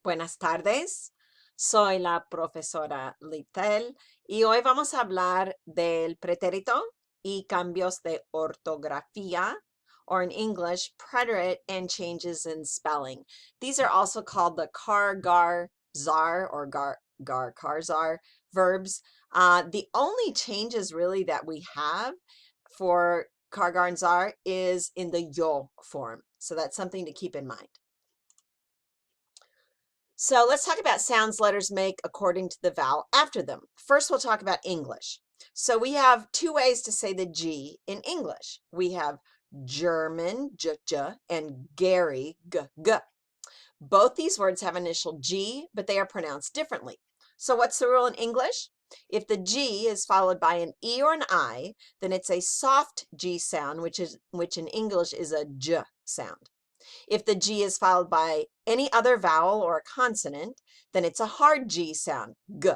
Buenas tardes, soy la profesora Littell y hoy vamos a hablar del pretérito y cambios de ortografía, or in English, preterite and changes in spelling. These are also called the car-gar-zar or gar-car-zar verbs. The only changes really that we have for car-gar and zar is in the yo form. So that's something to keep in mind. So let's talk about sounds letters make according to the vowel after them. First, we'll talk about English. So we have two ways to say the G in English. We have German, j, j, and Gary, g, g. Both these words have initial G, but they are pronounced differently. So what's the rule in English? If the G is followed by an E or an I, then it's a soft G sound, which in English is a J sound. If the G is followed by any other vowel or a consonant, then it's a hard G sound, G.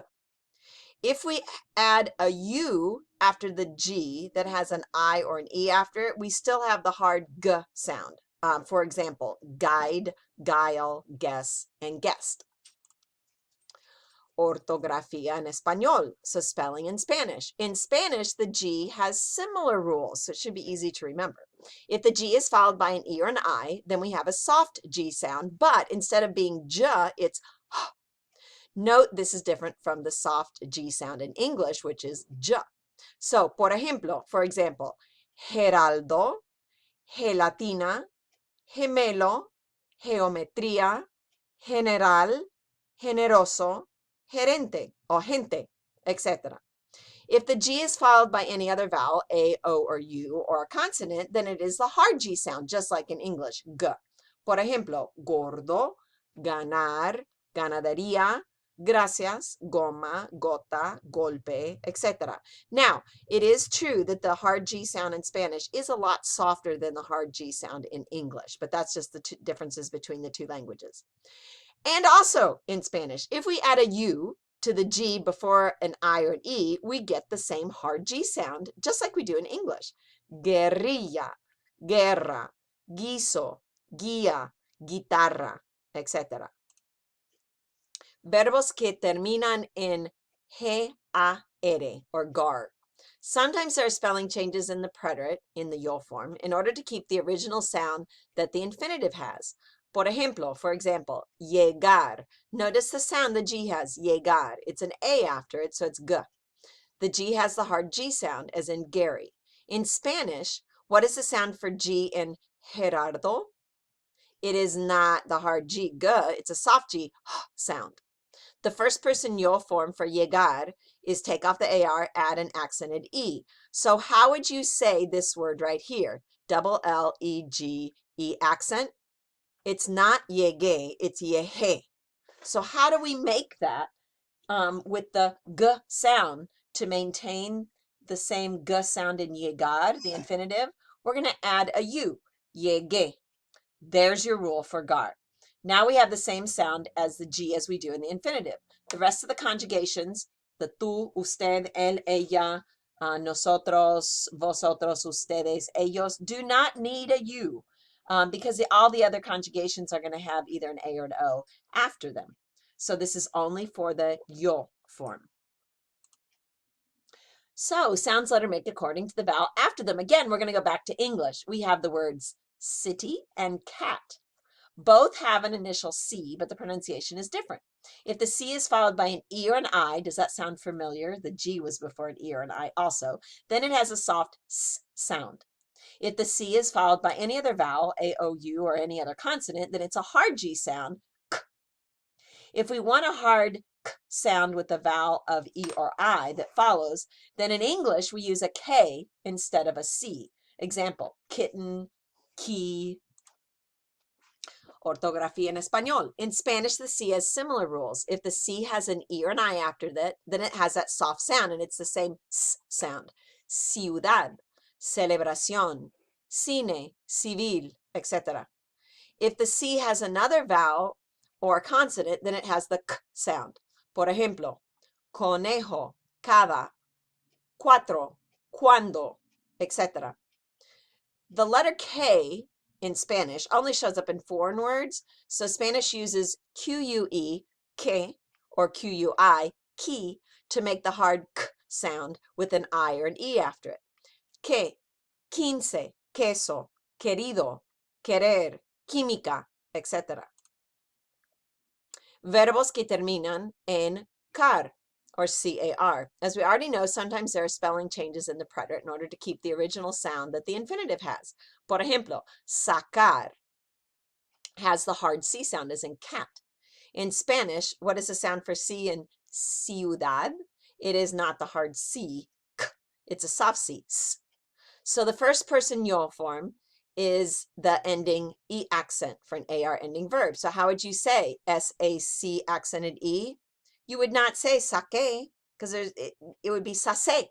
If we add a U after the G that has an I or an E after it, we still have the hard G sound. For example, guide, guile, guess, and guest. Ortografía en español, so spelling in Spanish. In Spanish, the G has similar rules, so it should be easy to remember. If the G is followed by an E or an I, then we have a soft G sound, but instead of being J, it's H. Note this is different from the soft G sound in English, which is J. So, por ejemplo, for example, Geraldo, gelatina, gemelo, geometría, general, generoso, gerente or gente, etc. If the G is followed by any other vowel, A, O, or U, or a consonant, then it is the hard G sound, just like in English, G. Por ejemplo, gordo, ganar, ganadería, gracias, goma, gota, golpe, etc. Now, it is true that the hard G sound in Spanish is a lot softer than the hard G sound in English, but that's just the two differences between the two languages. And also in Spanish, if we add a U to the G before an I or an E, we get the same hard G sound, just like we do in English. Guerrilla, guerra, guiso, guía, guitarra, etc. Verbos que terminan en G-A-R or gar. Sometimes there are spelling changes in the preterite, in the yo form, in order to keep the original sound that the infinitive has. Por ejemplo, for example, llegar. Notice the sound the G has, llegar. It's an A after it, so it's G. The G has the hard G sound, as in Gary. In Spanish, what is the sound for G in Gerardo? It is not the hard G, G. It's a soft G sound. The first person yo form for llegar is take off the AR, add an accented E. So how would you say this word right here? Double L-E-G-E accent. It's not llegué, it's yeje. So how do we make that with the G sound to maintain the same G sound in llegar, the infinitive? We're going to add a U, llegué. There's your rule for gar. Now we have the same sound as the G as we do in the infinitive. The rest of the conjugations, the tú, usted, él, ella, nosotros, vosotros, ustedes, ellos, do not need a U. Because all the other conjugations are going to have either an A or an O after them. So this is only for the yo form. So sounds letter make according to the vowel after them. Again, we're going to go back to English. We have the words city and cat. Both have an initial C, but the pronunciation is different. If the C is followed by an E or an I, does that sound familiar? The G was before an E or an I also. Then it has a soft S sound. If the C is followed by any other vowel, A, O, U, or any other consonant, then it's a hard G sound, K. If we want a hard K sound with the vowel of E or I that follows, then in English we use a K instead of a C. Example, kitten, key. Ortografía en español. In Spanish, the C has similar rules. If the C has an E or an I after that, then it has that soft sound, and it's the same S sound. Ciudad, celebración, cine, civil, etc. If the C has another vowel or a consonant, then it has the K sound. Por ejemplo, conejo, cada, cuatro, cuando, etc. The letter K in Spanish only shows up in foreign words. So Spanish uses Q-U-E, que, or Q-U-I, ki, to make the hard k sound with an I or an E after it. Que, quince, queso, querido, querer, química, etc. Verbos que terminan en car, or C-A-R. As we already know, sometimes there are spelling changes in the preterite in order to keep the original sound that the infinitive has. Por ejemplo, sacar has the hard C sound, as in cat. In Spanish, what is the sound for C in ciudad? It is not the hard C, k. It's a soft C, s. So the first person yo form is the ending E accent for an AR ending verb. So how would you say S-A-C accented E? You would not say sake, because it would be sase.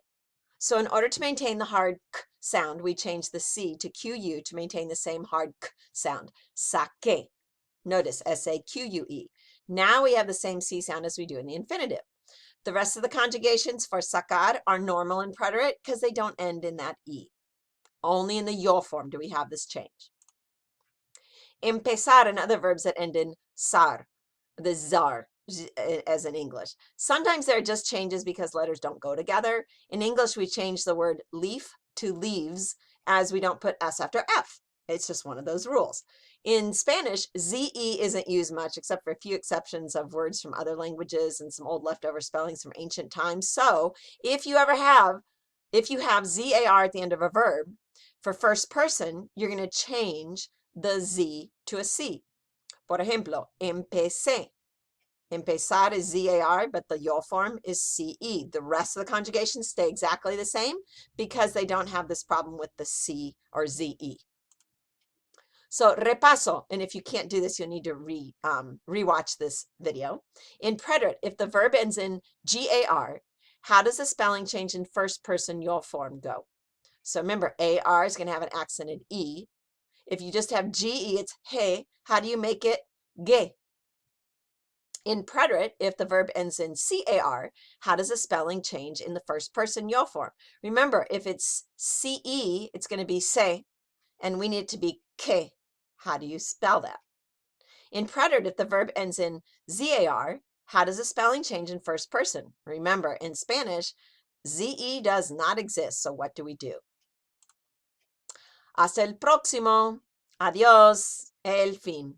So in order to maintain the hard k sound, we change the C to QU to maintain the same hard k sound, sake. Notice S-A-Q-U-E. Now we have the same C sound as we do in the infinitive. The rest of the conjugations for sacar are normal in preterite because they don't end in that E. Only in the yo form do we have this change. Empezar and other verbs that end in sar, the zar, as in English. Sometimes there are just changes because letters don't go together. In English, we change the word leaf to leaves as we don't put S after F. It's just one of those rules. In Spanish, ZE isn't used much except for a few exceptions of words from other languages and some old leftover spellings from ancient times. So if you have ZAR at the end of a verb, for first person, you're going to change the Z to a C. Por ejemplo, empecé. Empezar is ZAR, but the yo form is CE. The rest of the conjugations stay exactly the same because they don't have this problem with the C or ZE. So repaso, and if you can't do this, you'll need to rewatch this video. In preterite, if the verb ends in GAR, how does the spelling change in first person yo form go? So remember, AR is going to have an accented E. If you just have GE, it's he. How do you make it ge? In preterite, if the verb ends in CAR, how does the spelling change in the first person yo form? Remember, if it's CE, it's going to be se, and we need it to be que. How do you spell that? In preterite, if the verb ends in ZAR, how does the spelling change in first person? Remember, in Spanish, ZE does not exist, so what do we do? Hasta el próximo. Adiós. El fin.